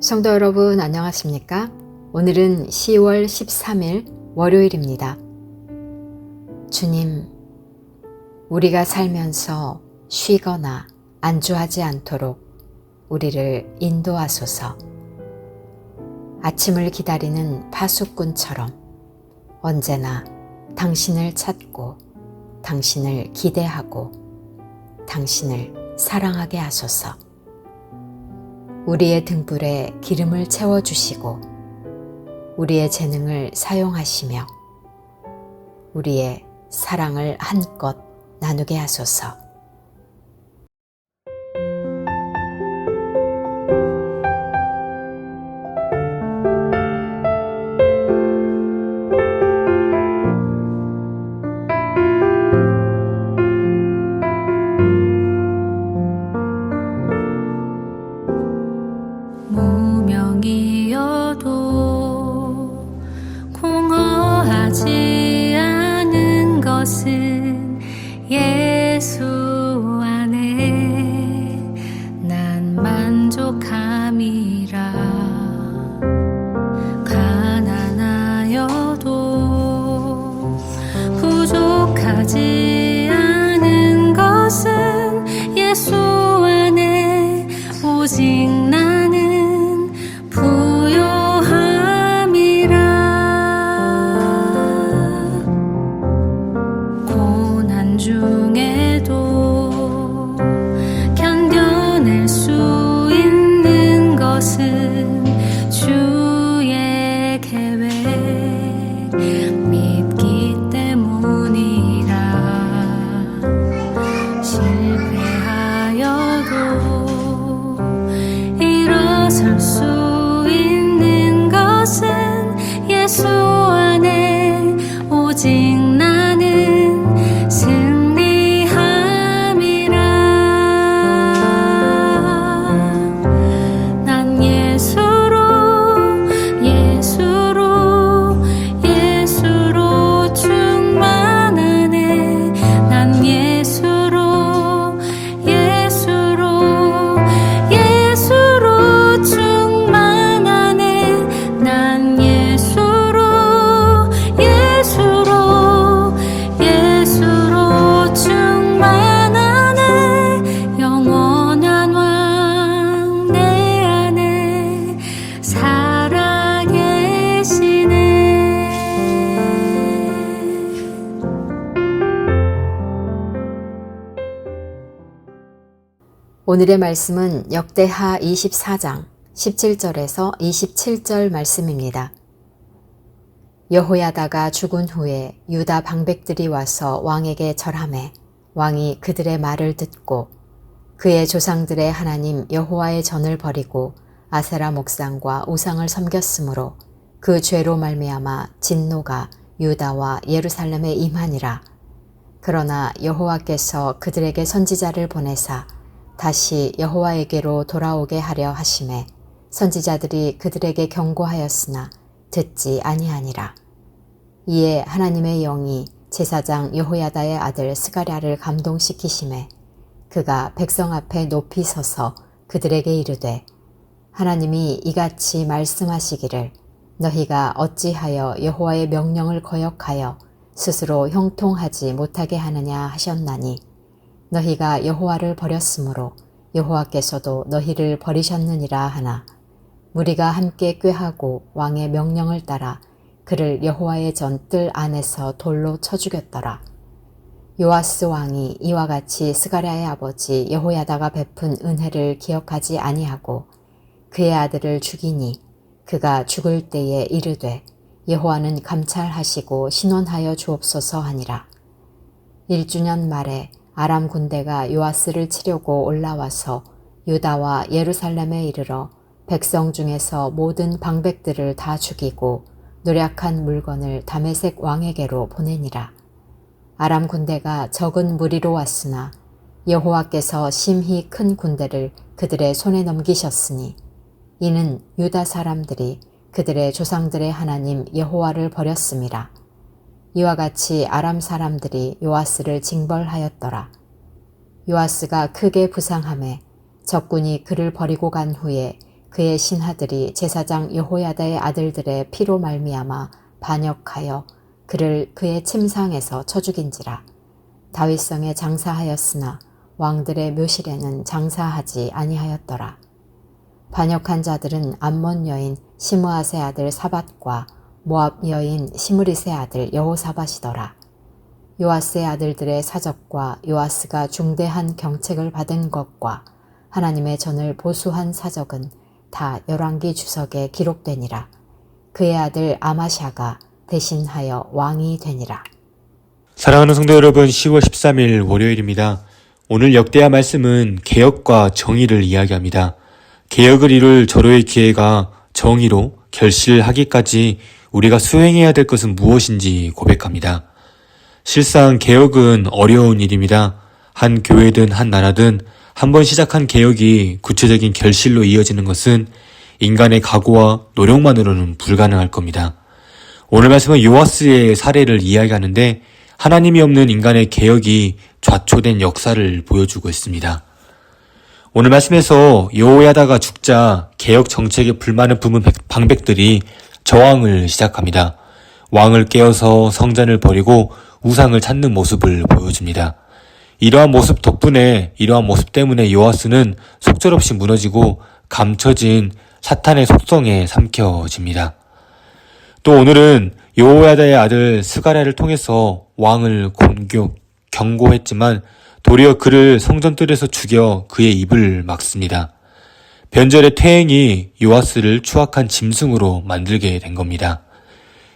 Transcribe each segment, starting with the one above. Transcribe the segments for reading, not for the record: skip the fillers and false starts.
성도 여러분 안녕하십니까? 오늘은 10월 13일 월요일입니다. 주님, 우리가 살면서 쉬거나 안주하지 않도록 우리를 인도하소서. 아침을 기다리는 파수꾼처럼 언제나 당신을 찾고 당신을 기대하고 당신을 사랑하게 하소서. 우리의 등불에 기름을 채워주시고 우리의 재능을 사용하시며 우리의 사랑을 한껏 나누게 하소서. 무명이어도 공허하지 않은 것은 예수 안에 난 만족함이라. 가난하여도 부족하지 않은 것은 예수 안에 오직 나는 부요함이라. 고난 중에도 견뎌낼 수 있는 것은 주의 계획 믿기 때문이라. 실패하여도 일어설 수 있는 것은 예수 안에 오직 나는 승리함이라. 난 예수로 충만하네. 난 예수로 충만하네. 난 예수로 충만하네. 영원한 왕 내 안에 살아계시네. 오늘의 말씀은 역대하 24장 17절에서 27절 말씀입니다. 여호야다가 죽은 후에 유다 방백들이 와서 왕에게 절하매 왕이 그들의 말을 듣고 그의 조상들의 하나님 여호와의 전을 버리고 아세라 목상과 우상을 섬겼으므로 그 죄로 말미암아 진노가 유다와 예루살렘에 임하니라. 그러나 여호와께서 그들에게 선지자를 보내사 다시 여호와에게로 돌아오게 하려 하심에 선지자들이 그들에게 경고하였으나 듣지 아니하니라. 이에 하나님의 영이 제사장 여호야다의 아들 스가랴를 감동시키심에 그가 백성 앞에 높이 서서 그들에게 이르되, 하나님이 이같이 말씀하시기를 너희가 어찌하여 여호와의 명령을 거역하여 스스로 형통하지 못하게 하느냐 하셨나니 너희가 여호와를 버렸으므로 여호와께서도 너희를 버리셨느니라 하나 무리가 함께 꾀하고 왕의 명령을 따라 그를 여호와의 전 뜰 안에서 돌로 쳐 죽였더라. 요아스 왕이 이와 같이 스가랴의 아버지 여호야다가 베푼 은혜를 기억하지 아니하고 그의 아들을 죽이니 그가 죽을 때에 이르되 여호와는 감찰하시고 신원하여 주옵소서 하니라. 1주년 말에 아람 군대가 요아스를 치려고 올라와서 유다와 예루살렘에 이르러 백성 중에서 모든 방백들을 다 죽이고 노략한 물건을 다메섹 왕에게로 보내니라. 아람 군대가 적은 무리로 왔으나 여호와께서 심히 큰 군대를 그들의 손에 넘기셨으니 이는 유다 사람들이 그들의 조상들의 하나님 여호와를 버렸음이라. 이와 같이 아람 사람들이 요아스를 징벌하였더라. 요아스가 크게 부상하매 적군이 그를 버리고 간 후에 그의 신하들이 제사장 여호야다의 아들들의 피로 말미암아 반역하여 그를 그의 침상에서 쳐 죽인지라. 다윗성에 장사하였으나 왕들의 묘실에는 장사하지 아니하였더라. 반역한 자들은 암몬 여인 시므앗의 아들 사밧과 모압 여인 시므릿의 아들 여호사밧이더라. 요아스의 아들들의 사적과 요아스가 중대한 경책을 받은 것과 하나님의 전을 보수한 사적은 다 열왕기 주석에 기록되니라. 그의 아들 아마샤가 대신하여 왕이 되니라. 사랑하는 성도 여러분, 10월 13일 월요일입니다. 오늘 역대하 말씀은 개혁과 정의를 이야기합니다. 개혁을 이룰 절호의 기회가 정의로 결실하기까지 우리가 수행해야 될 것은 무엇인지 고백합니다. 실상 개혁은 어려운 일입니다. 한 교회든 한 나라든 한번 시작한 개혁이 구체적인 결실로 이어지는 것은 인간의 각오와 노력만으로는 불가능할 겁니다. 오늘 말씀은 요아스의 사례를 이야기하는데 하나님이 없는 인간의 개혁이 좌초된 역사를 보여주고 있습니다. 오늘 말씀에서 여호야다가 죽자 개혁 정책에 불만을 품은 방백들이 저항을 시작합니다. 왕을 깨어서 성전을 버리고 우상을 찾는 모습을 보여줍니다. 이러한 모습 때문에 요아스는 속절없이 무너지고 감춰진 사탄의 속성에 삼켜집니다. 또 오늘은 여호야다의 아들 스가랴를 통해서 왕을 경고했지만 도리어 그를 성전뜰에서 죽여 그의 입을 막습니다. 변절의 퇴행이 요아스를 추악한 짐승으로 만들게 된 겁니다.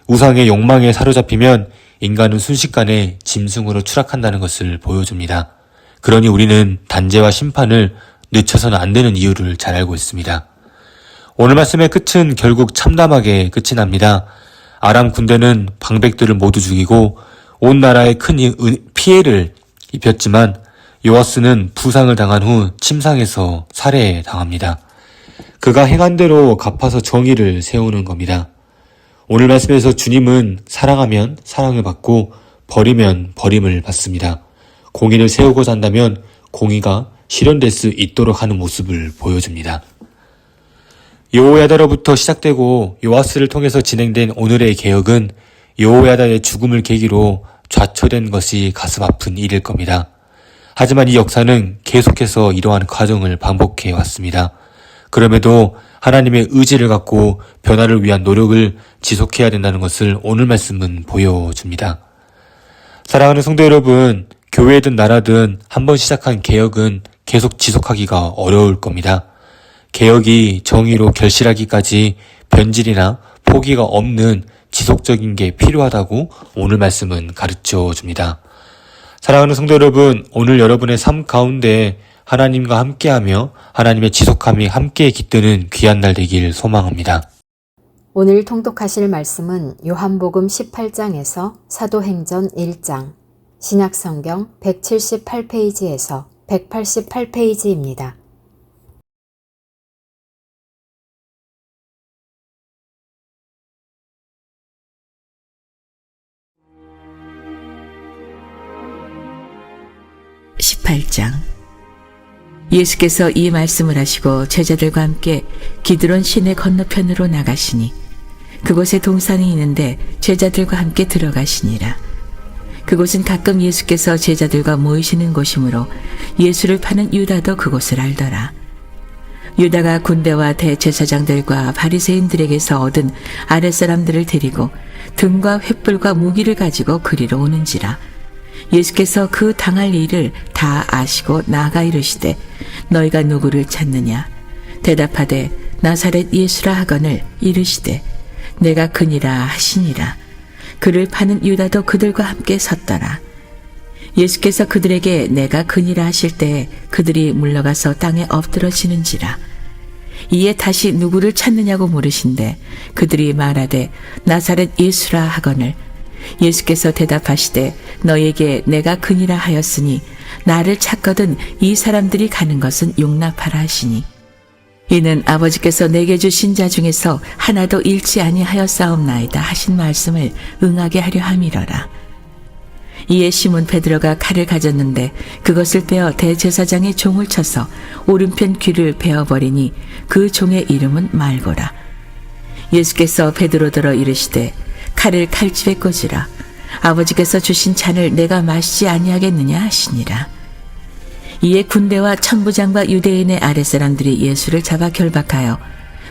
우상의 욕망에 사로잡히면 인간은 순식간에 짐승으로 추락한다는 것을 보여줍니다. 그러니 우리는 단죄와 심판을 늦춰서는 안 되는 이유를 잘 알고 있습니다. 오늘 말씀의 끝은 결국 참담하게 끝이 납니다. 아람 군대는 방백들을 모두 죽이고 온 나라에 큰 피해를 입혔지만 요아스는 부상을 당한 후 침상에서 살해당합니다. 그가 행한 대로 갚아서 정의를 세우는 겁니다. 오늘 말씀에서 주님은 사랑하면 사랑을 받고 버리면 버림을 받습니다. 공의를 세우고자 한다면 공의가 실현될 수 있도록 하는 모습을 보여줍니다. 여호야다로부터 시작되고 요아스를 통해서 진행된 오늘의 개혁은 여호야다의 죽음을 계기로 좌초된 것이 가슴 아픈 일일 겁니다. 하지만 이 역사는 계속해서 이러한 과정을 반복해 왔습니다. 그럼에도 하나님의 의지를 갖고 변화를 위한 노력을 지속해야 된다는 것을 오늘 말씀은 보여줍니다. 사랑하는 성도 여러분, 교회든 나라든 한번 시작한 개혁은 계속 지속하기가 어려울 겁니다. 개혁이 정의로 결실하기까지 변질이나 포기가 없는 지속적인 게 필요하다고 오늘 말씀은 가르쳐 줍니다. 사랑하는 성도 여러분, 오늘 여러분의 삶 가운데 하나님과 함께하며 하나님의 지속함이 함께 깃드는 귀한 날 되길 소망합니다. 오늘 통독하실 말씀은 요한복음 18장에서 사도행전 1장, 신약성경 178페이지에서 188페이지입니다. 예수께서 이 말씀을 하시고 제자들과 함께 기드론 시내 건너편으로 나가시니 그곳에 동산이 있는데 제자들과 함께 들어가시니라. 그곳은 가끔 예수께서 제자들과 모이시는 곳이므로 예수를 파는 유다도 그곳을 알더라. 유다가 군대와 대제사장들과 바리새인들에게서 얻은 아랫사람들을 데리고 등과 횃불과 무기를 가지고 그리로 오는지라. 예수께서 그 당할 일을 다 아시고 나아가 이르시되 너희가 누구를 찾느냐? 대답하되 나사렛 예수라 하거늘 이르시되 내가 그니라 하시니라. 그를 파는 유다도 그들과 함께 섰더라. 예수께서 그들에게 내가 그니라 하실 때에 그들이 물러가서 땅에 엎드러지는지라. 이에 다시 누구를 찾느냐고 물으신대 그들이 말하되 나사렛 예수라 하거늘 예수께서 대답하시되 너에게 내가 그니라 하였으니 나를 찾거든 이 사람들이 가는 것은 용납하라 하시니 이는 아버지께서 내게 주신 자 중에서 하나도 잃지 아니하였사옵나이다 하신 말씀을 응하게 하려 함이러라. 이에 시몬 베드로가 칼을 가졌는데 그것을 빼어 대제사장의 종을 쳐서 오른편 귀를 베어버리니 그 종의 이름은 말고라. 예수께서 베드로더러 이르시되 칼을 칼집에 꽂으라. 아버지께서 주신 잔을 내가 마시지 아니하겠느냐 하시니라. 이에 군대와 천부장과 유대인의 아랫사람들이 예수를 잡아 결박하여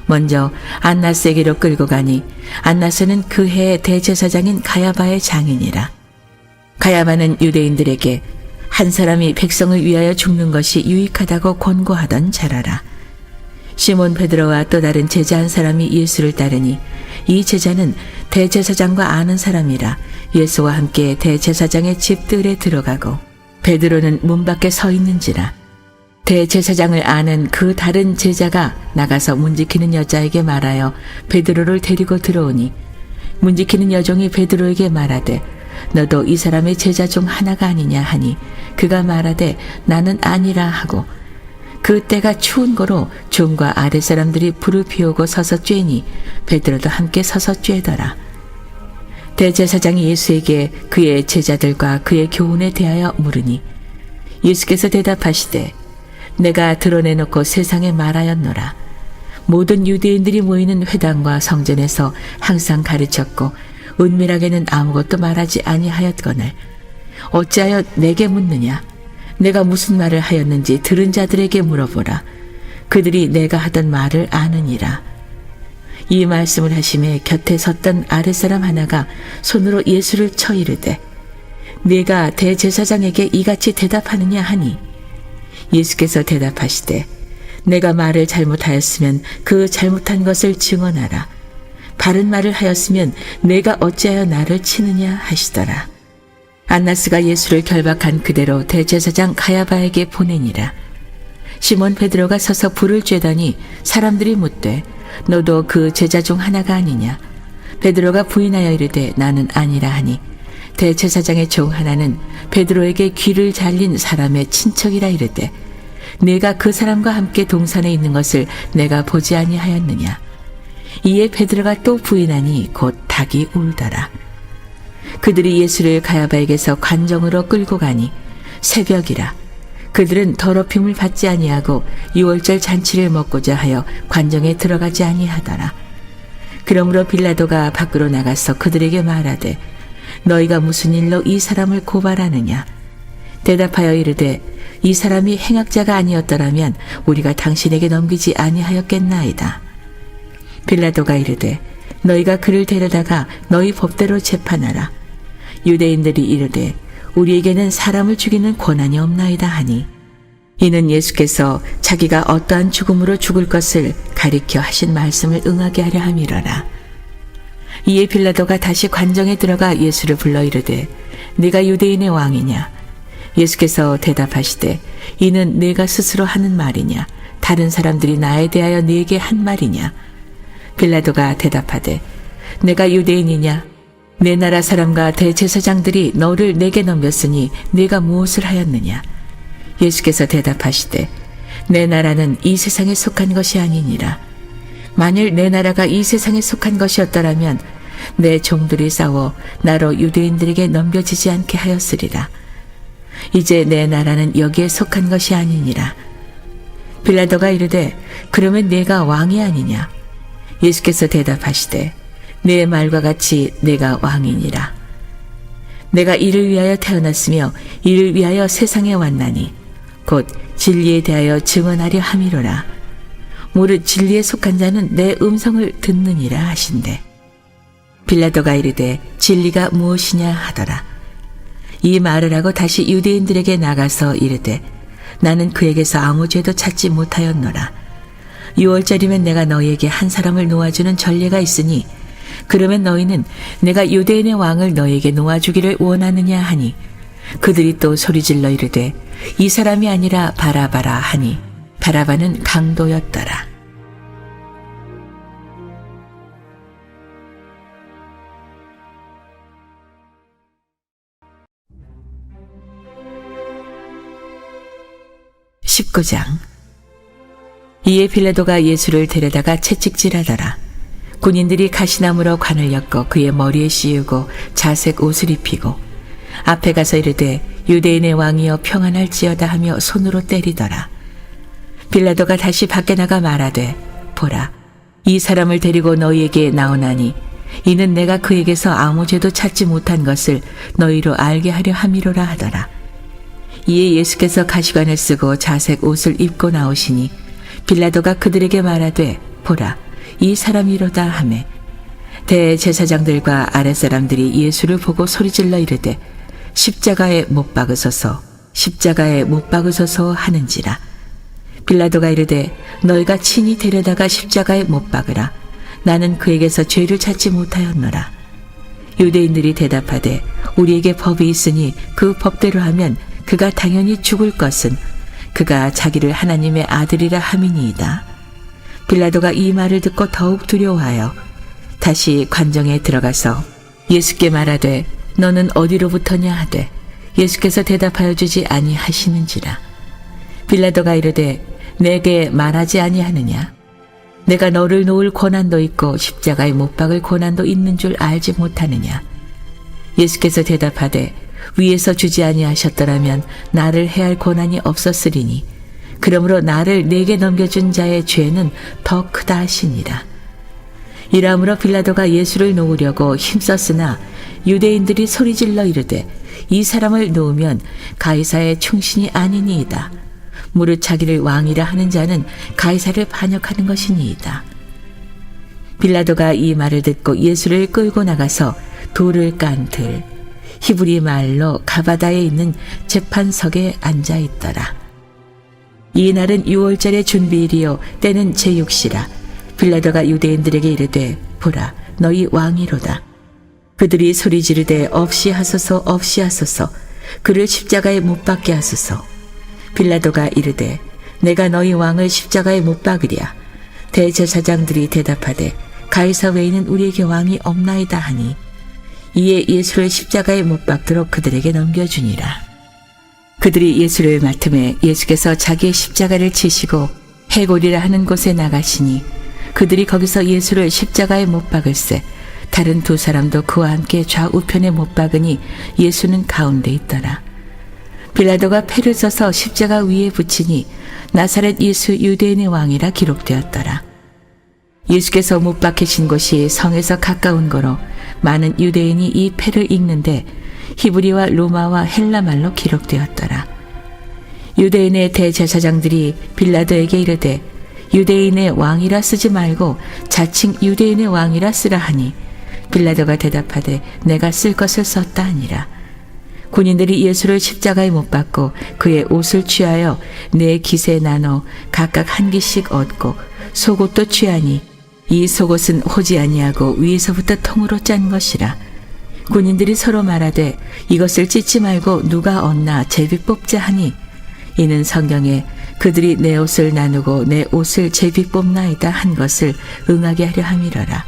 먼저 안나스에게로 끌고 가니 안나스는 그 해의 대제사장인 가야바의 장인이라. 가야바는 유대인들에게 한 사람이 백성을 위하여 죽는 것이 유익하다고 권고하던 자라라. 시몬 베드로와 또 다른 제자 한 사람이 예수를 따르니 이 제자는 대제사장과 아는 사람이라 예수와 함께 대제사장의 집들에 들어가고 베드로는 문 밖에 서 있는지라. 대제사장을 아는 그 다른 제자가 나가서 문지키는 여자에게 말하여 베드로를 데리고 들어오니 문지키는 여종이 베드로에게 말하되 너도 이 사람의 제자 중 하나가 아니냐 하니 그가 말하되 나는 아니라 하고 그 때가 추운 거로 종과 아랫사람들이 불을 피우고 서서 쬐니 베드로도 함께 서서 쬐더라. 대제사장이 예수에게 그의 제자들과 그의 교훈에 대하여 물으니 예수께서 대답하시되 내가 드러내놓고 세상에 말하였노라. 모든 유대인들이 모이는 회당과 성전에서 항상 가르쳤고 은밀하게는 아무것도 말하지 아니하였거늘 어찌하여 내게 묻느냐. 내가 무슨 말을 하였는지 들은 자들에게 물어보라. 그들이 내가 하던 말을 아느니라. 이 말씀을 하심에 곁에 섰던 아랫사람 하나가 손으로 예수를 쳐 이르되 네가 대제사장에게 이같이 대답하느냐 하니 예수께서 대답하시되 내가 말을 잘못하였으면 그 잘못한 것을 증언하라. 바른 말을 하였으면 내가 어찌하여 나를 치느냐 하시더라. 안나스가 예수를 결박한 그대로 대제사장 가야바에게 보내니라. 시몬 베드로가 서서 불을 쬐더니 사람들이 묻되 너도 그 제자 중 하나가 아니냐. 베드로가 부인하여 이르되 나는 아니라 하니 대제사장의 종 하나는 베드로에게 귀를 잘린 사람의 친척이라 이르되 네가 그 사람과 함께 동산에 있는 것을 내가 보지 아니하였느냐. 이에 베드로가 또 부인하니 곧 닭이 울더라. 그들이 예수를 가야바에게서 관정으로 끌고 가니 새벽이라. 그들은 더럽힘을 받지 아니하고 유월절 잔치를 먹고자 하여 관정에 들어가지 아니하더라. 그러므로 빌라도가 밖으로 나가서 그들에게 말하되 너희가 무슨 일로 이 사람을 고발하느냐. 대답하여 이르되 이 사람이 행악자가 아니었더라면 우리가 당신에게 넘기지 아니하였겠나이다. 빌라도가 이르되 너희가 그를 데려다가 너희 법대로 재판하라. 유대인들이 이르되 우리에게는 사람을 죽이는 권한이 없나이다 하니 이는 예수께서 자기가 어떠한 죽음으로 죽을 것을 가리켜 하신 말씀을 응하게 하려 함이로라. 이에 빌라도가 다시 관정에 들어가 예수를 불러 이르되 네가 유대인의 왕이냐. 예수께서 대답하시되 이는 네가 스스로 하는 말이냐. 다른 사람들이 나에 대하여 네게 한 말이냐. 빌라도가 대답하되 내가 유대인이냐. 내 나라 사람과 대제사장들이 너를 내게 넘겼으니 네가 무엇을 하였느냐. 예수께서 대답하시되 내 나라는 이 세상에 속한 것이 아니니라. 만일 내 나라가 이 세상에 속한 것이었더라면 내 종들이 싸워 나로 유대인들에게 넘겨지지 않게 하였으리라. 이제 내 나라는 여기에 속한 것이 아니니라. 빌라도가 이르되 그러면 네가 왕이 아니냐. 예수께서 대답하시되 내 말과 같이 내가 왕이니라. 내가 이를 위하여 태어났으며 이를 위하여 세상에 왔나니 곧 진리에 대하여 증언하려 함이로라. 무릇 진리에 속한 자는 내 음성을 듣느니라 하신대. 빌라도가 이르되 진리가 무엇이냐 하더라. 이 말을 하고 다시 유대인들에게 나가서 이르되 나는 그에게서 아무 죄도 찾지 못하였노라. 6월절이면 내가 너희에게 한 사람을 놓아주는 전례가 있으니 그러면 너희는 내가 유대인의 왕을 너희에게 놓아주기를 원하느냐 하니 그들이 또 소리질러 이르되 이 사람이 아니라 바라바라 하니 바라바는 강도였더라. (19장) 이에 빌라도가 예수를 데려다가 채찍질하더라. 군인들이 가시나무로 관을 엮어 그의 머리에 씌우고 자색 옷을 입히고 앞에 가서 이르되 유대인의 왕이여 평안할지어다 하며 손으로 때리더라. 빌라도가 다시 밖에 나가 말하되 보라, 이 사람을 데리고 너희에게 나오나니 이는 내가 그에게서 아무 죄도 찾지 못한 것을 너희로 알게 하려 함이로라 하더라. 이에 예수께서 가시관을 쓰고 자색 옷을 입고 나오시니 빌라도가 그들에게 말하되 보라, 이 사람이로다 하매 대제사장들과 아랫사람들이 예수를 보고 소리질러 이르되 십자가에 못 박으소서, 십자가에 못 박으소서 하는지라. 빌라도가 이르되 너희가 친히 데려다가 십자가에 못 박으라. 나는 그에게서 죄를 찾지 못하였노라. 유대인들이 대답하되 우리에게 법이 있으니 그 법대로 하면 그가 당연히 죽을 것은 그가 자기를 하나님의 아들이라 함이니이다. 빌라도가 이 말을 듣고 더욱 두려워하여 다시 관정에 들어가서 예수께 말하되 너는 어디로부터냐 하되 예수께서 대답하여 주지 아니하시는지라. 빌라도가 이르되 내게 말하지 아니하느냐? 내가 너를 놓을 권한도 있고 십자가에 못 박을 권한도 있는 줄 알지 못하느냐? 예수께서 대답하되 위에서 주지 아니하셨더라면 나를 해할 권한이 없었으리니 그러므로 나를 내게 넘겨준 자의 죄는 더 크다 하시니라. 이러므로 빌라도가 예수를 놓으려고 힘썼으나 유대인들이 소리질러 이르되 이 사람을 놓으면 가이사의 충신이 아니니이다. 무릇 자기를 왕이라 하는 자는 가이사를 반역하는 것이니이다. 빌라도가 이 말을 듣고 예수를 끌고 나가서 돌을 깐 들 히브리 말로 가바다에 있는 재판석에 앉아 있더라. 이 날은 6월절의 준비일이요 때는 제6시라. 빌라도가 유대인들에게 이르되 보라, 너희 왕이로다. 그들이 소리 지르되 없이 하소서, 없이 하소서, 그를 십자가에 못 박게 하소서. 빌라도가 이르되 내가 너희 왕을 십자가에 못 박으랴. 대제사장들이 대답하되 가이사 외에는 우리에게 왕이 없나이다 하니 이에 예수를 십자가에 못 박도록 그들에게 넘겨주니라. 그들이 예수를 맡음에 예수께서 자기의 십자가를 치시고 해골이라 하는 곳에 나가시니 그들이 거기서 예수를 십자가에 못 박을새 다른 두 사람도 그와 함께 좌우편에 못 박으니 예수는 가운데 있더라. 빌라도가 패를 써서 십자가 위에 붙이니 나사렛 예수 유대인의 왕이라 기록되었더라. 예수께서 못 박히신 곳이 성에서 가까운 거로 많은 유대인이 이 패를 읽는데 히브리와 로마와 헬라말로 기록되었더라. 유대인의 대제사장들이 빌라도에게 이르되 유대인의 왕이라 쓰지 말고 자칭 유대인의 왕이라 쓰라 하니 빌라도가 대답하되 내가 쓸 것을 썼다 하니라. 군인들이 예수를 십자가에 못 박고 그의 옷을 취하여 네 깃에 나눠 각각 한 깃씩 얻고 속옷도 취하니 이 속옷은 호지 아니하고 위에서부터 통으로 짠 것이라. 군인들이 서로 말하되 이것을 찢지 말고 누가 얻나 제비 뽑자 하니 이는 성경에 그들이 내 옷을 나누고 내 옷을 제비 뽑나이다 한 것을 응하게 하려 함이러라.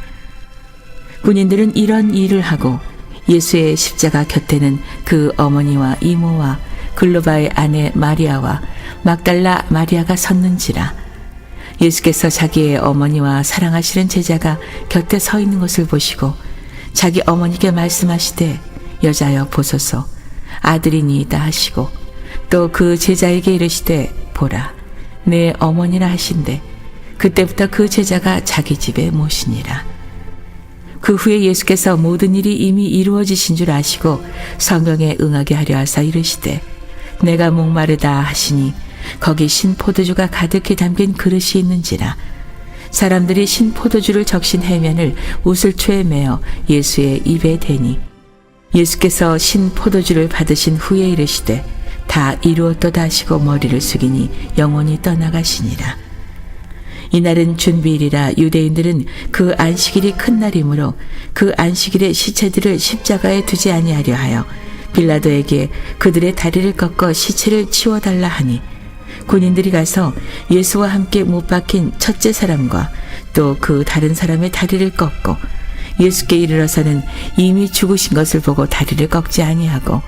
군인들은 이런 일을 하고 예수의 십자가 곁에는 그 어머니와 이모와 글로바의 아내 마리아와 막달라 마리아가 섰는지라. 예수께서 자기의 어머니와 사랑하시는 제자가 곁에 서 있는 것을 보시고 자기 어머니께 말씀하시되 여자여 보소서 아들이니이다 하시고 또 그 제자에게 이르시되 보라 내 어머니라 하신대 그때부터 그 제자가 자기 집에 모시니라. 그 후에 예수께서 모든 일이 이미 이루어지신 줄 아시고 성경에 응하게 하려 하사 이르시되 내가 목마르다 하시니 거기 신포도주가 가득히 담긴 그릇이 있는지라. 사람들이 신포도주를 적신 해면을 우슬초에 메어 예수의 입에 대니 예수께서 신포도주를 받으신 후에 이르시되 다 이루었도다 하시고 머리를 숙이니 영원히 떠나가시니라. 이날은 준비일이라 유대인들은 그 안식일이 큰 날이므로 그 안식일에 시체들을 십자가에 두지 아니하려 하여 빌라도에게 그들의 다리를 꺾어 시체를 치워달라 하니 군인들이 가서 예수와 함께 못 박힌 첫째 사람과 또 그 다른 사람의 다리를 꺾고 예수께 이르러서는 이미 죽으신 것을 보고 다리를 꺾지 아니하고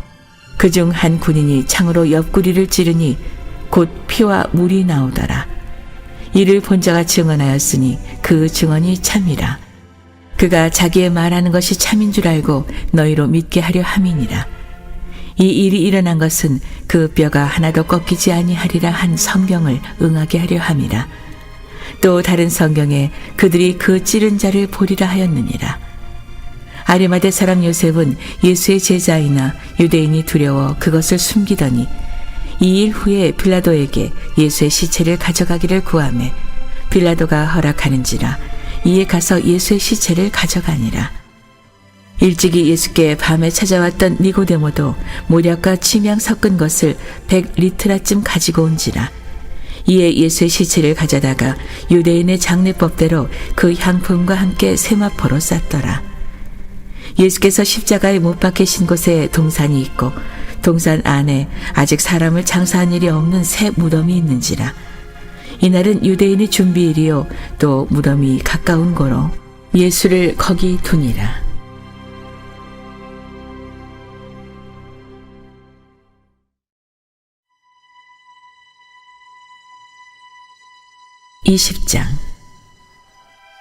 그중 한 군인이 창으로 옆구리를 찌르니 곧 피와 물이 나오더라. 이를 본 자가 증언하였으니 그 증언이 참이라. 그가 자기의 말하는 것이 참인 줄 알고 너희로 믿게 하려 함이니라. 이 일이 일어난 것은 그 뼈가 하나도 꺾이지 아니하리라 한 성경을 응하게 하려 함이라. 또 다른 성경에 그들이 그 찌른 자를 보리라 하였느니라. 아리마대 사람 요셉은 예수의 제자이나 유대인이 두려워 그것을 숨기더니 2일 후에 빌라도에게 예수의 시체를 가져가기를 구하매 빌라도가 허락하는지라. 이에 가서 예수의 시체를 가져가니라. 일찍이 예수께 밤에 찾아왔던 니고데모도 모략과 침향 섞은 것을 100리트라쯤 가지고 온지라. 이에 예수의 시체를 가져다가 유대인의 장례법대로 그 향품과 함께 세마포로 쌌더라. 예수께서 십자가에 못 박히신 곳에 동산이 있고 동산 안에 아직 사람을 장사한 일이 없는 새 무덤이 있는지라. 이날은 유대인의 준비일이요 또 무덤이 가까운 고로 예수를 거기 두니라. (20장)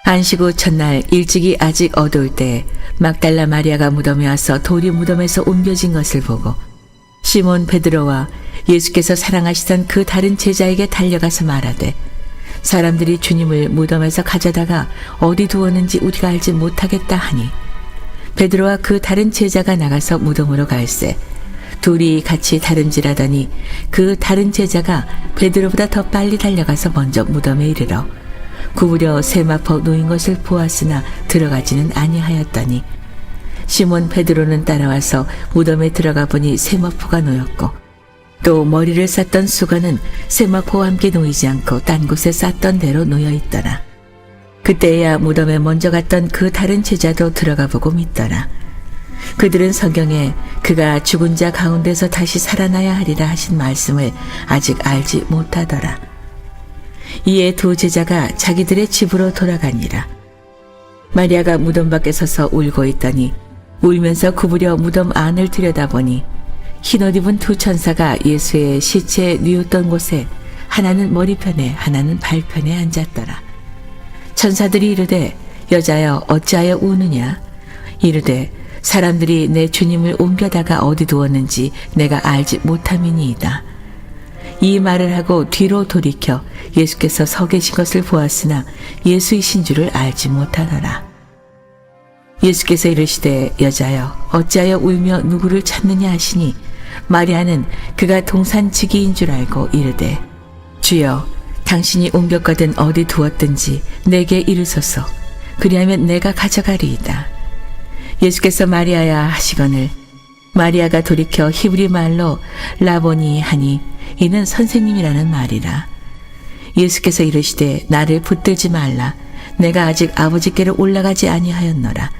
안식 후 첫날 일찍이 아직 어두울 때 막달라 마리아가 무덤에 와서 돌이 무덤에서 옮겨진 것을 보고 시몬 베드로와 예수께서 사랑하시던 그 다른 제자에게 달려가서 말하되 사람들이 주님을 무덤에서 가져다가 어디 두었는지 우리가 알지 못하겠다 하니 베드로와 그 다른 제자가 나가서 무덤으로 갈새 둘이 같이 다름질하더니 그 다른 제자가 베드로보다 더 빨리 달려가서 먼저 무덤에 이르러 구부려 세마포 놓인 것을 보았으나 들어가지는 아니하였더니 시몬 베드로는 따라와서 무덤에 들어가 보니 세마포가 놓였고 또 머리를 쌌던 수건은 세마포와 함께 놓이지 않고 딴 곳에 쌌던 대로 놓여 있더라. 그때야 무덤에 먼저 갔던 그 다른 제자도 들어가 보고 믿더라. 그들은 성경에 그가 죽은 자 가운데서 다시 살아나야 하리라 하신 말씀을 아직 알지 못하더라. 이에 두 제자가 자기들의 집으로 돌아가니라. 마리아가 무덤 밖에 서서 울고 있더니 울면서 구부려 무덤 안을 들여다보니 흰옷 입은 두 천사가 예수의 시체에 뉘었던 곳에 하나는 머리편에 하나는 발편에 앉았더라. 천사들이 이르되 여자여 어찌하여 우느냐? 이르되 사람들이 내 주님을 옮겨다가 어디 두었는지 내가 알지 못함이니이다. 이 말을 하고 뒤로 돌이켜 예수께서 서 계신 것을 보았으나 예수이신 줄을 알지 못하더라. 예수께서 이르시되 여자여 어찌하여 울며 누구를 찾느냐 하시니 마리아는 그가 동산지기인 줄 알고 이르되 주여 당신이 옮겼거든 어디 두었든지 내게 이르소서. 그리하면 내가 가져가리이다. 예수께서 마리아야 하시거늘 마리아가 돌이켜 히브리 말로 라보니 하니 이는 선생님이라는 말이라. 예수께서 이르시되 나를 붙들지 말라. 내가 아직 아버지께로 올라가지 아니하였노라.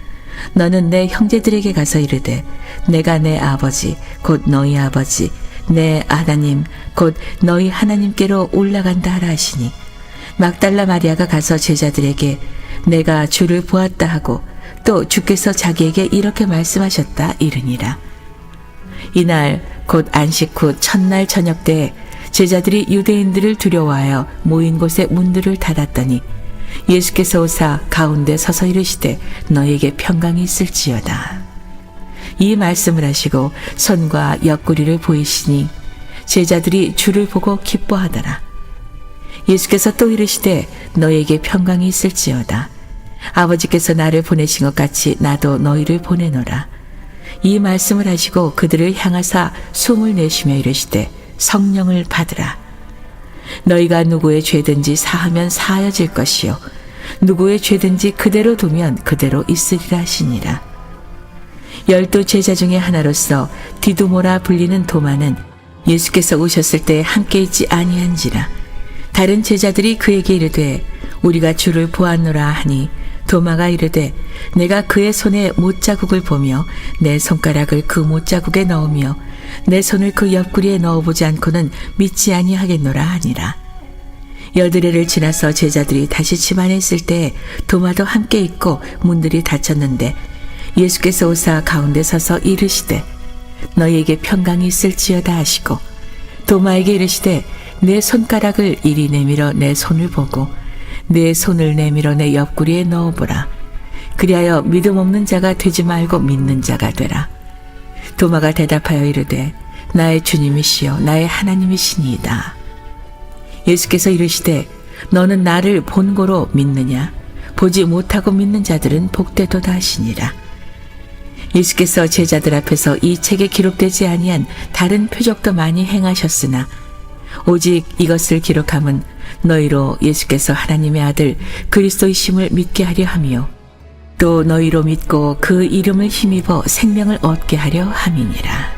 너는 내 형제들에게 가서 이르되 내가 내 아버지 곧 너희 아버지 내 하나님 곧 너희 하나님께로 올라간다 하라 하시니 막달라 마리아가 가서 제자들에게 내가 주를 보았다 하고 또 주께서 자기에게 이렇게 말씀하셨다 이르니라. 이날 곧 안식 후 첫날 저녁 때에 제자들이 유대인들을 두려워하여 모인 곳에 문들을 닫았더니 예수께서 오사 가운데 서서 이르시되 너에게 평강이 있을지어다. 이 말씀을 하시고 손과 옆구리를 보이시니 제자들이 주를 보고 기뻐하더라. 예수께서 또 이르시되 너에게 평강이 있을지어다. 아버지께서 나를 보내신 것 같이 나도 너희를 보내노라. 이 말씀을 하시고 그들을 향하사 숨을 내쉬며 이르시되 성령을 받으라. 너희가 누구의 죄든지 사하면 사하여질 것이요 누구의 죄든지 그대로 두면 그대로 있으리라 하시니라. 12 제자 중에 하나로서 디두모라 불리는 도마는 예수께서 오셨을 때 함께 있지 아니한지라. 다른 제자들이 그에게 이르되 우리가 주를 보았노라 하니 도마가 이르되 내가 그의 손에 못자국을 보며 내 손가락을 그 못자국에 넣으며 내 손을 그 옆구리에 넣어보지 않고는 믿지 아니하겠노라 하니라. 8해를 지나서 제자들이 다시 집 안에 있을 때 도마도 함께 있고 문들이 닫혔는데 예수께서 오사 가운데 서서 이르시되 너희에게 평강이 있을지어다 하시고 도마에게 이르시되 내 손가락을 이리 내밀어 내 손을 보고 내 손을 내밀어 내 옆구리에 넣어보라. 그리하여 믿음 없는 자가 되지 말고 믿는 자가 되라. 도마가 대답하여 이르되 나의 주님이시여 나의 하나님이시니이다. 예수께서 이르시되 너는 나를 본고로 믿느냐? 보지 못하고 믿는 자들은 복되도다 하시니라. 예수께서 제자들 앞에서 이 책에 기록되지 아니한 다른 표적도 많이 행하셨으나 오직 이것을 기록함은 너희로 예수께서 하나님의 아들 그리스도이심을 믿게 하려 함이요 또 너희로 믿고 그 이름을 힘입어 생명을 얻게 하려 함이니라.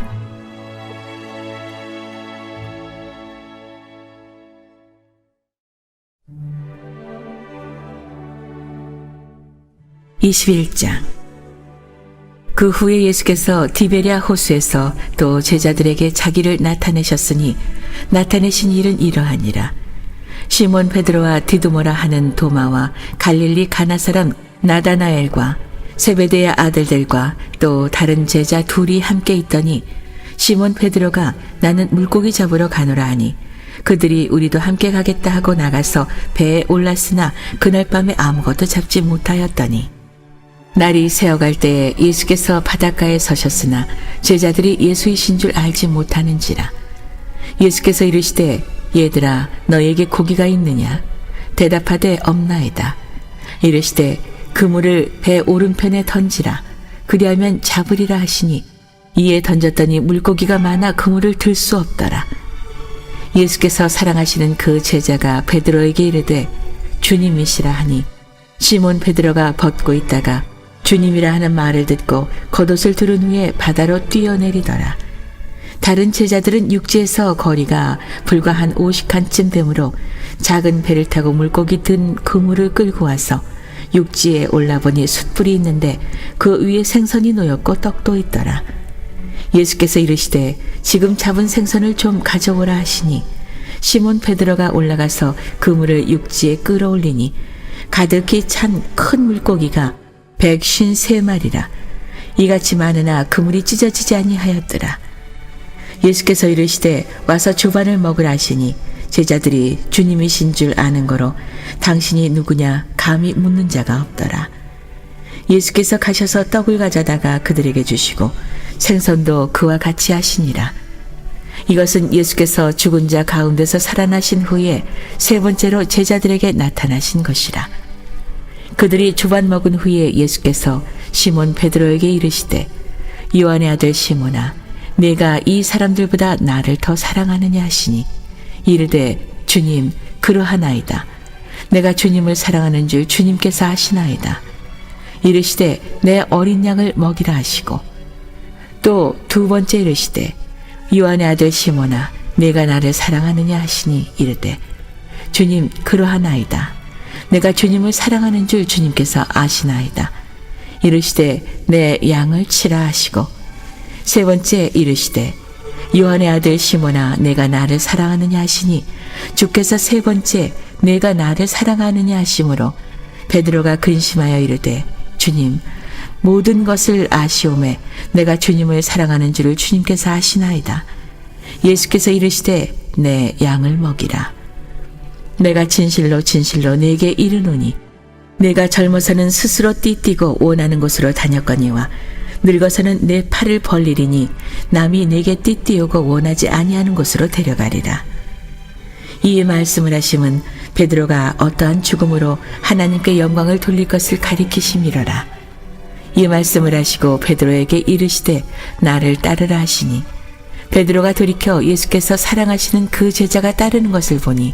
(21장) 그 후에 예수께서 디베랴 호수에서 또 제자들에게 자기를 나타내셨으니 나타내신 일은 이러하니라. 시몬 베드로와 디두모라 하는 도마와 갈릴리 가나 사람 나다나엘과 세베대의 아들들과 또 다른 제자 둘이 함께 있더니 시몬 베드로가 나는 물고기 잡으러 가노라 하니 그들이 우리도 함께 가겠다 하고 나가서 배에 올랐으나 그날 밤에 아무것도 잡지 못하였더니 날이 새어갈 때에 예수께서 바닷가에 서셨으나 제자들이 예수이신 줄 알지 못하는지라. 예수께서 이르시되 얘들아 너에게 고기가 있느냐? 대답하되 없나이다. 이르시되 그물을 배 오른편에 던지라. 그리하면 잡으리라 하시니 이에 던졌더니 물고기가 많아 그물을 들 수 없더라. 예수께서 사랑하시는 그 제자가 베드로에게 이르되 주님이시라 하니 시몬 베드로가 벗고 있다가 주님이라 하는 말을 듣고 겉옷을 두른 후에 바다로 뛰어내리더라. 다른 제자들은 육지에서 거리가 불과 한 50칸쯤 되므로 작은 배를 타고 물고기 든 그물을 끌고 와서 육지에 올라보니 숯불이 있는데 그 위에 생선이 놓였고 떡도 있더라. 예수께서 이르시되 지금 잡은 생선을 좀 가져오라 하시니 시몬 베드로가 올라가서 그물을 육지에 끌어올리니 가득히 찬 큰 물고기가 153마리라. 이같이 많으나 그물이 찢어지지 아니하였더라. 예수께서 이르시되 와서 조반을 먹으라 하시니 제자들이 주님이신 줄 아는 거로 당신이 누구냐 감히 묻는 자가 없더라. 예수께서 가셔서 떡을 가져다가 그들에게 주시고 생선도 그와 같이 하시니라. 이것은 예수께서 죽은 자 가운데서 살아나신 후에 세 번째로 제자들에게 나타나신 것이라. 그들이 조반 먹은 후에 예수께서 시몬 베드로에게 이르시되 요한의 아들 시몬아 내가 이 사람들보다 나를 더 사랑하느냐 하시니 이르되 주님 그러하나이다. 내가 주님을 사랑하는 줄 주님께서 아시나이다. 이르시되 내 어린 양을 먹이라 하시고 또 두 번째 이르시되 요한의 아들 시몬아 내가 나를 사랑하느냐 하시니 이르되 주님 그러하나이다. 내가 주님을 사랑하는 줄 주님께서 아시나이다. 이르시되 내 양을 치라 하시고 세 번째 이르시되 요한의 아들 시몬아 내가 나를 사랑하느냐 하시니 주께서 세 번째 내가 나를 사랑하느냐 하심으로 베드로가 근심하여 이르되 주님 모든 것을 아시오매 내가 주님을 사랑하는 줄을 주님께서 아시나이다. 예수께서 이르시되 내 양을 먹이라. 내가 진실로 진실로 네게 이르노니 내가 젊어서는 스스로 띠띠고 원하는 곳으로 다녔거니와 늙어서는 내 팔을 벌리리니 남이 내게 띠띠우고 원하지 아니하는 곳으로 데려가리라. 이 말씀을 하심은 베드로가 어떠한 죽음으로 하나님께 영광을 돌릴 것을 가리키심이로라. 이 말씀을 하시고 베드로에게 이르시되 나를 따르라 하시니 베드로가 돌이켜 예수께서 사랑하시는 그 제자가 따르는 것을 보니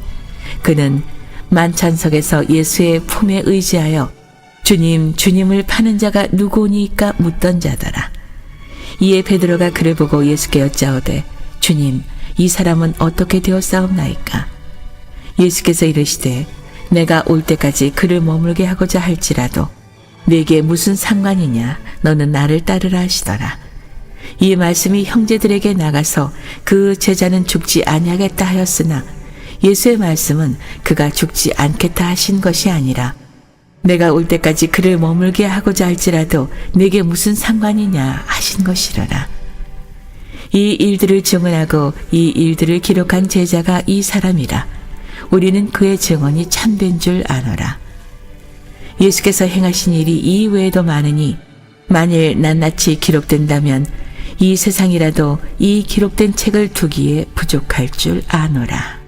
그는 만찬석에서 예수의 품에 의지하여 주님을 파는 자가 누구니까 묻던 자더라. 이에 베드로가 그를 보고 예수께 여짜오되 주님 이 사람은 어떻게 되었사옵나이까? 예수께서 이르시되 내가 올 때까지 그를 머물게 하고자 할지라도 네게 무슨 상관이냐 너는 나를 따르라 하시더라. 이 말씀이 형제들에게 나가서 그 제자는 죽지 아니하겠다 하였으나 예수의 말씀은 그가 죽지 않겠다 하신 것이 아니라 내가 올 때까지 그를 머물게 하고자 할지라도 네게 무슨 상관이냐 하신 것이로라. 이 일들을 증언하고 이 일들을 기록한 제자가 이 사람이라. 우리는 그의 증언이 참된 줄 아노라. 예수께서 행하신 일이 이 외에도 많으니 만일 낱낱이 기록된다면 이 세상이라도 이 기록된 책을 두기에 부족할 줄 아노라.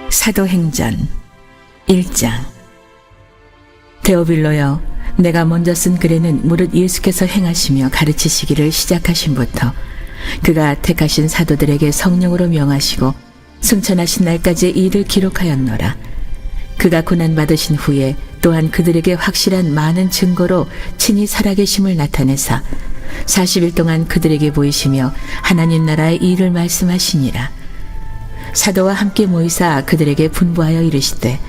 사도행전 1장. 데오빌로여, 내가 먼저 쓴 글에는 무릇 예수께서 행하시며 가르치시기를 시작하심부터 그가 택하신 사도들에게 성령으로 명하시고 승천하신 날까지의 일을 기록하였노라. 그가 고난받으신 후에 또한 그들에게 확실한 많은 증거로 친히 살아계심을 나타내사 40일 동안 그들에게 보이시며 하나님 나라의 일을 말씀하시니라. 사도와 함께 모이사 그들에게 분부하여 이르시되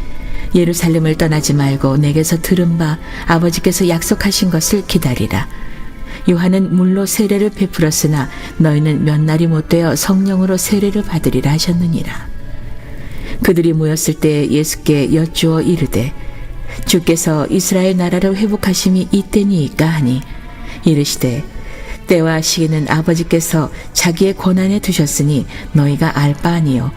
예루살렘을 떠나지 말고 내게서 들은 바 아버지께서 약속하신 것을 기다리라. 요한은 물로 세례를 베풀었으나 너희는 몇 날이 못되어 성령으로 세례를 받으리라 하셨느니라. 그들이 모였을 때 예수께 여쭈어 이르되 주께서 이스라엘 나라를 회복하심이 이때니이까 하니 이르시되 때와 시기는 아버지께서 자기의 권한에 두셨으니 너희가 알 바 아니요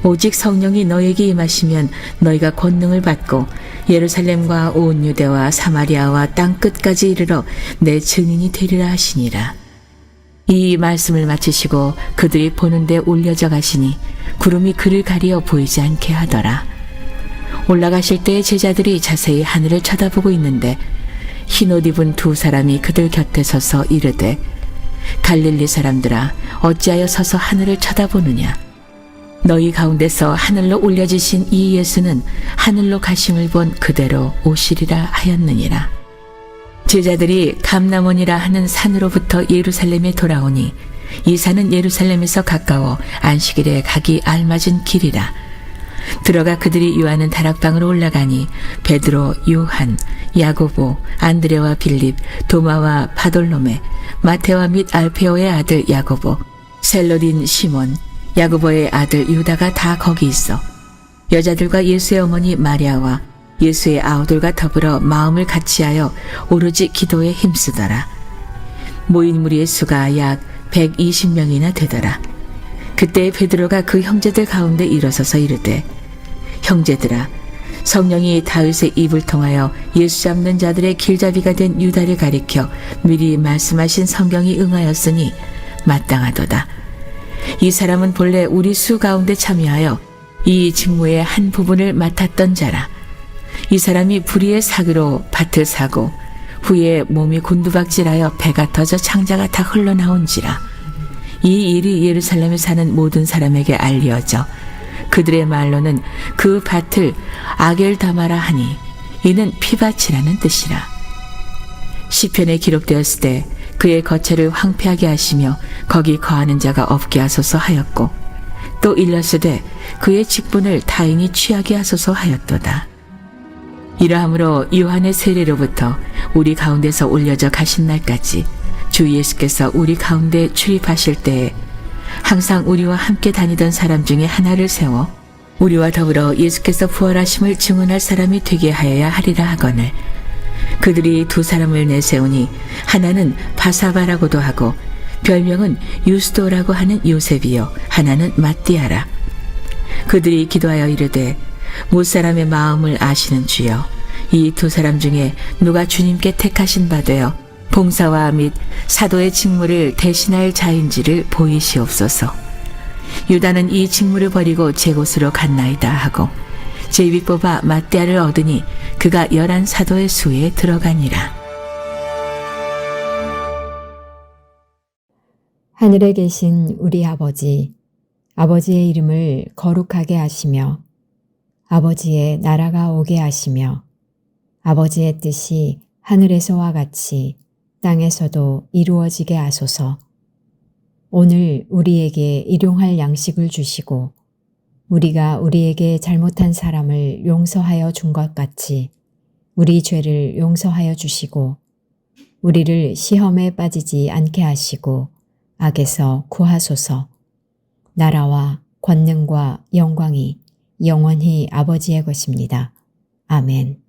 오직 성령이 너희에게 임하시면 너희가 권능을 받고 예루살렘과 온 유대와 사마리아와 땅 끝까지 이르러 내 증인이 되리라 하시니라. 이 말씀을 마치시고 그들이 보는데 올려져 가시니 구름이 그를 가리어 보이지 않게 하더라. 올라가실 때에 제자들이 자세히 하늘을 쳐다보고 있는데 흰옷 입은 두 사람이 그들 곁에 서서 이르되 갈릴리 사람들아 어찌하여 서서 하늘을 쳐다보느냐. 너희 가운데서 하늘로 올려지신 이 예수는 하늘로 가심을 본 그대로 오시리라 하였느니라. 제자들이 감람원이라 하는 산으로부터 예루살렘에 돌아오니 이 산은 예루살렘에서 가까워 안식일에 가기 알맞은 길이라. 들어가 그들이 요하는 다락방으로 올라가니 베드로, 요한, 야고보, 안드레와 빌립, 도마와 바돌로메, 마테와 및 알페오의 아들 야고보, 셀로딘 시몬, 야고보의 아들 유다가 다 거기 있어 여자들과 예수의 어머니 마리아와 예수의 아우들과 더불어 마음을 같이하여 오로지 기도에 힘쓰더라. 모인 무리의 수가 약 120명이나 되더라. 그때 베드로가 그 형제들 가운데 일어서서 이르되 형제들아, 성령이 다윗의 입을 통하여 예수 잡는 자들의 길잡이가 된 유다를 가리켜 미리 말씀하신 성경이 응하였으니 마땅하도다. 이 사람은 본래 우리 수 가운데 참여하여 이 직무의 한 부분을 맡았던 자라. 이 사람이 불의의 사기로 밭을 사고 후에 몸이 곤두박질하여 배가 터져 창자가 다 흘러나온지라. 이 일이 예루살렘에 사는 모든 사람에게 알려져 그들의 말로는 그 밭을 아겔다마라 하니 이는 피밭이라는 뜻이라. 시편에 기록되었을 때 그의 거처를 황폐하게 하시며 거기 거하는 자가 없게 하소서 하였고 또 일렀으되 그의 직분을 타인이 취하게 하소서 하였도다. 이러함으로 요한의 세례로부터 우리 가운데서 올려져 가신 날까지 주 예수께서 우리 가운데 출입하실 때에 항상 우리와 함께 다니던 사람 중에 하나를 세워 우리와 더불어 예수께서 부활하심을 증언할 사람이 되게 하여야 하리라 하거늘 그들이 두 사람을 내세우니 하나는 바사바라고도 하고 별명은 유스도라고 하는 요셉이요 하나는 matti아라. 그들이 기도하여 이르되 못사람의 마음을 아시는 주여 이 두 사람 중에 누가 주님께 택하신 바 되어 봉사와 및 사도의 직무를 대신할 자인지를 보이시옵소서. 유다는 이 직무를 버리고 제 곳으로 갔나이다 하고 제비 뽑아 matti아를 얻으니 그가 11 사도의 수에 들어가니라. 하늘에 계신 우리 아버지, 아버지의 이름을 거룩하게 하시며 아버지의 나라가 오게 하시며 아버지의 뜻이 하늘에서와 같이 땅에서도 이루어지게 하소서. 오늘 우리에게 일용할 양식을 주시고 우리가 우리에게 잘못한 사람을 용서하여 준 것 같이 우리 죄를 용서하여 주시고 우리를 시험에 빠지지 않게 하시고 악에서 구하소서. 나라와 권능과 영광이 영원히 아버지의 것입니다. 아멘.